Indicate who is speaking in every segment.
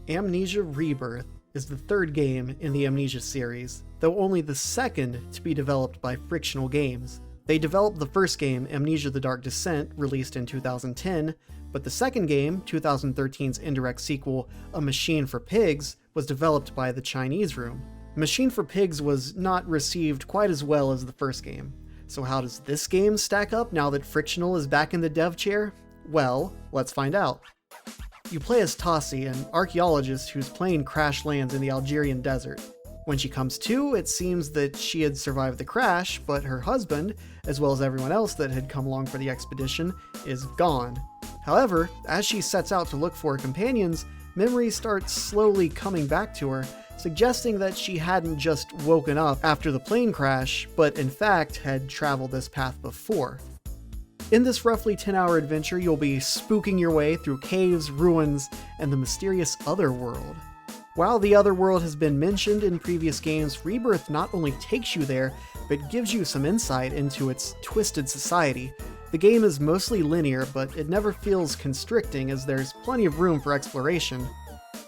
Speaker 1: Amnesia Rebirth is the third game in the Amnesia series, though only the second to be developed by Frictional Games. They developed the first game, Amnesia: The Dark Descent, released in 2010, but the second game, 2013's indirect sequel, A Machine for Pigs, was developed by the Chinese Room. Machine for Pigs was not received quite as well as the first game. So how does this game stack up now that Frictional is back in the dev chair? Well, let's find out. You play as Tassi, an archaeologist whose plane crash lands in the Algerian desert. When she comes to, it seems that she had survived the crash, but her husband, as well as everyone else that had come along for the expedition, is gone. However, as she sets out to look for companions, memories start slowly coming back to her, suggesting that she hadn't just woken up after the plane crash, but in fact had traveled this path before. In this roughly 10-hour adventure, you'll be spooking your way through caves, ruins, and the mysterious Otherworld. While the Otherworld has been mentioned in previous games, Rebirth not only takes you there, but gives you some insight into its twisted society. The game is mostly linear, but it never feels constricting as there's plenty of room for exploration.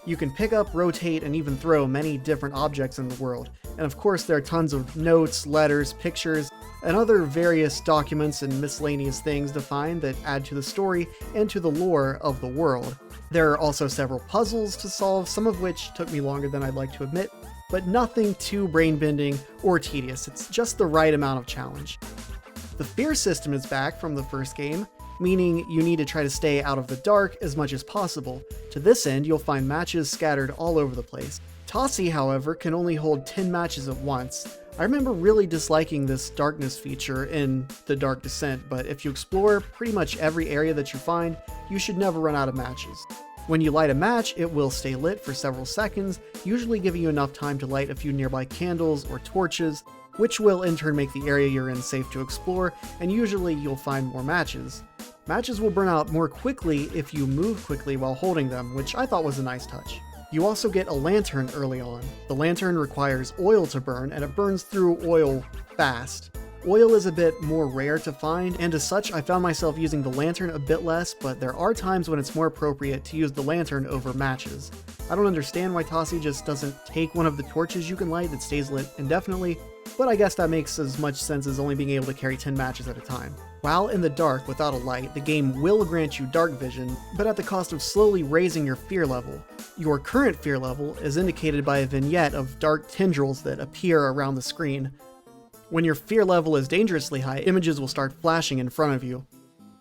Speaker 1: You can pick up, rotate, and even throw many different objects in the world. And of course there are tons of notes, letters, pictures, and other various documents and miscellaneous things to find that add to the story and to the lore of the world. There are also several puzzles to solve, some of which took me longer than I'd like to admit, but nothing too brain-bending or tedious. It's just the right amount of challenge. The fear system is back from the first game, meaning you need to try to stay out of the dark as much as possible. To this end, you'll find matches scattered all over the place. Tassi, however, can only hold 10 matches at once. I remember really disliking this darkness feature in The Dark Descent, but if you explore pretty much every area that you find, you should never run out of matches. When you light a match, it will stay lit for several seconds, usually giving you enough time to light a few nearby candles or torches, which will in turn make the area you're in safe to explore, and usually you'll find more matches. Matches will burn out more quickly if you move quickly while holding them, which I thought was a nice touch. You also get a lantern early on. The lantern requires oil to burn, and it burns through oil fast. Oil is a bit more rare to find, and as such I found myself using the lantern a bit less, but there are times when it's more appropriate to use the lantern over matches. I don't understand why Tassi just doesn't take one of the torches you can light that stays lit indefinitely, but I guess that makes as much sense as only being able to carry 10 matches at a time. While in the dark without a light, the game will grant you dark vision, but at the cost of slowly raising your fear level. Your current fear level is indicated by a vignette of dark tendrils that appear around the screen. When your fear level is dangerously high, images will start flashing in front of you.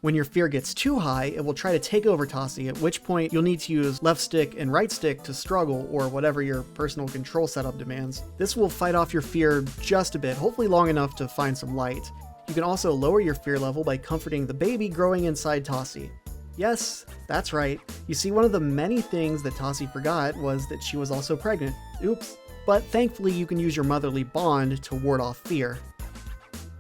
Speaker 1: When your fear gets too high, it will try to take over Tassi, at which point you'll need to use left stick and right stick to struggle, or whatever your personal control setup demands. This will fight off your fear just a bit, hopefully long enough to find some light. You can also lower your fear level by comforting the baby growing inside Tassi. Yes, that's right. You see, one of the many things that Tassi forgot was that she was also pregnant. Oops. But thankfully you can use your motherly bond to ward off fear.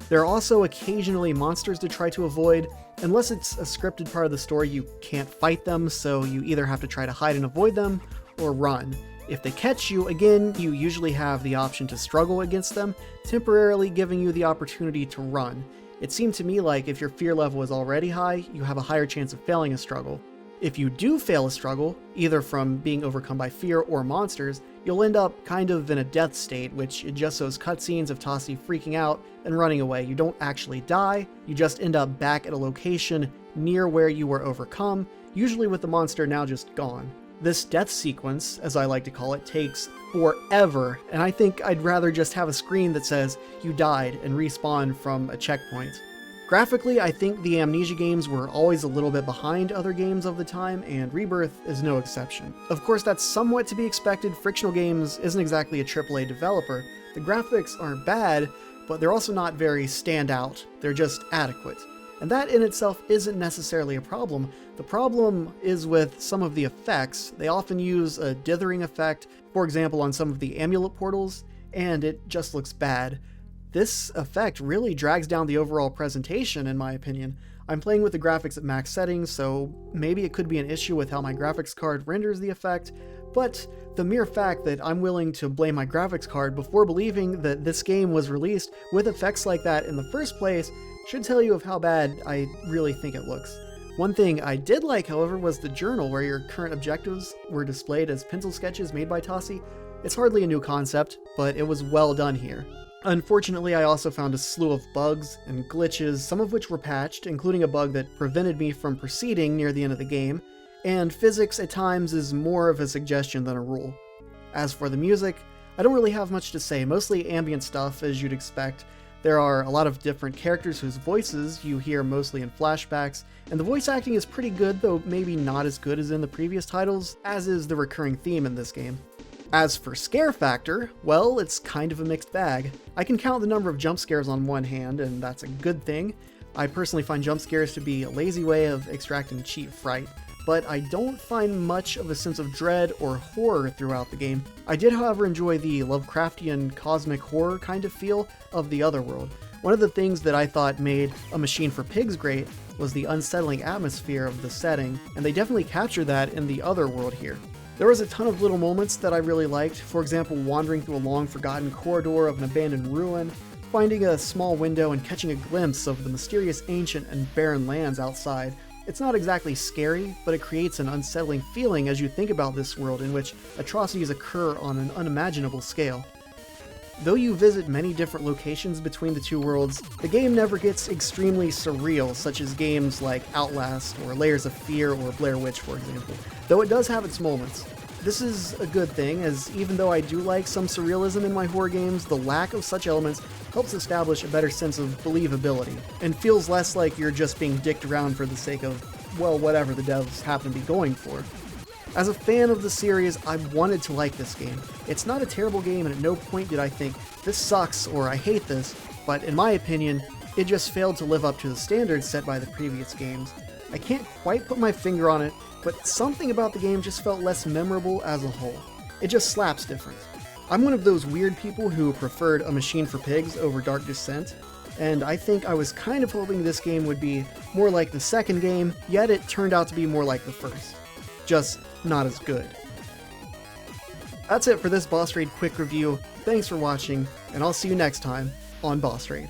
Speaker 1: There are also occasionally monsters to try to avoid. Unless it's a scripted part of the story, you can't fight them, so you either have to try to hide and avoid them, or run. If they catch you, again, you usually have the option to struggle against them, temporarily giving you the opportunity to run. It seemed to me like if your fear level is already high, you have a higher chance of failing a struggle. If you do fail a struggle, either from being overcome by fear or monsters, you'll end up kind of in a death state, which it just shows cutscenes of Tassi freaking out and running away. You don't actually die, you just end up back at a location near where you were overcome, usually with the monster now just gone. This death sequence, as I like to call it, takes forever, and I think I'd rather just have a screen that says you died and respawn from a checkpoint. Graphically, I think the Amnesia games were always a little bit behind other games of the time, and Rebirth is no exception. Of course, that's somewhat to be expected. Frictional Games isn't exactly a AAA developer. The graphics aren't bad, but they're also not very standout. They're just adequate. And that in itself isn't necessarily a problem. The problem is with some of the effects. They often use a dithering effect, for example on some of the amulet portals, and it just looks bad. This effect really drags down the overall presentation, in my opinion. I'm playing with the graphics at max settings, so maybe it could be an issue with how my graphics card renders the effect, but the mere fact that I'm willing to blame my graphics card before believing that this game was released with effects like that in the first place should tell you of how bad I really think it looks. One thing I did like, however, was the journal where your current objectives were displayed as pencil sketches made by Tossi. It's hardly a new concept, but it was well done here. Unfortunately, I also found a slew of bugs and glitches, some of which were patched, including a bug that prevented me from proceeding near the end of the game, and physics at times is more of a suggestion than a rule. As for the music, I don't really have much to say, mostly ambient stuff as you'd expect. There are a lot of different characters whose voices you hear mostly in flashbacks, and the voice acting is pretty good, though maybe not as good as in the previous titles, as is the recurring theme in this game. As for scare factor, well, it's kind of a mixed bag. I can count the number of jump scares on one hand, and that's a good thing. I personally find jump scares to be a lazy way of extracting cheap fright, but I don't find much of a sense of dread or horror throughout the game. I did, however, enjoy the Lovecraftian cosmic horror kind of feel of the Otherworld. One of the things that I thought made A Machine for Pigs great was the unsettling atmosphere of the setting, and they definitely captured that in the Otherworld here. There was a ton of little moments that I really liked, for example wandering through a long forgotten corridor of an abandoned ruin, finding a small window and catching a glimpse of the mysterious ancient and barren lands outside. It's not exactly scary, but it creates an unsettling feeling as you think about this world in which atrocities occur on an unimaginable scale. Though you visit many different locations between the two worlds, the game never gets extremely surreal, such as games like Outlast or Layers of Fear or Blair Witch, for example, though it does have its moments. This is a good thing, as even though I do like some surrealism in my horror games, the lack of such elements helps establish a better sense of believability, and feels less like you're just being dicked around for the sake of, well, whatever the devs happen to be going for. As a fan of the series, I wanted to like this game. It's not a terrible game, and at no point did I think, this sucks or I hate this, but in my opinion, it just failed to live up to the standards set by the previous games. I can't quite put my finger on it, but something about the game just felt less memorable as a whole. It just slaps different. I'm one of those weird people who preferred A Machine for Pigs over Dark Descent, and I think I was kind of hoping this game would be more like the second game, yet it turned out to be more like the first. Just not as good. That's it for this Boss Raid quick review. Thanks for watching, and I'll see you next time on Boss Raid.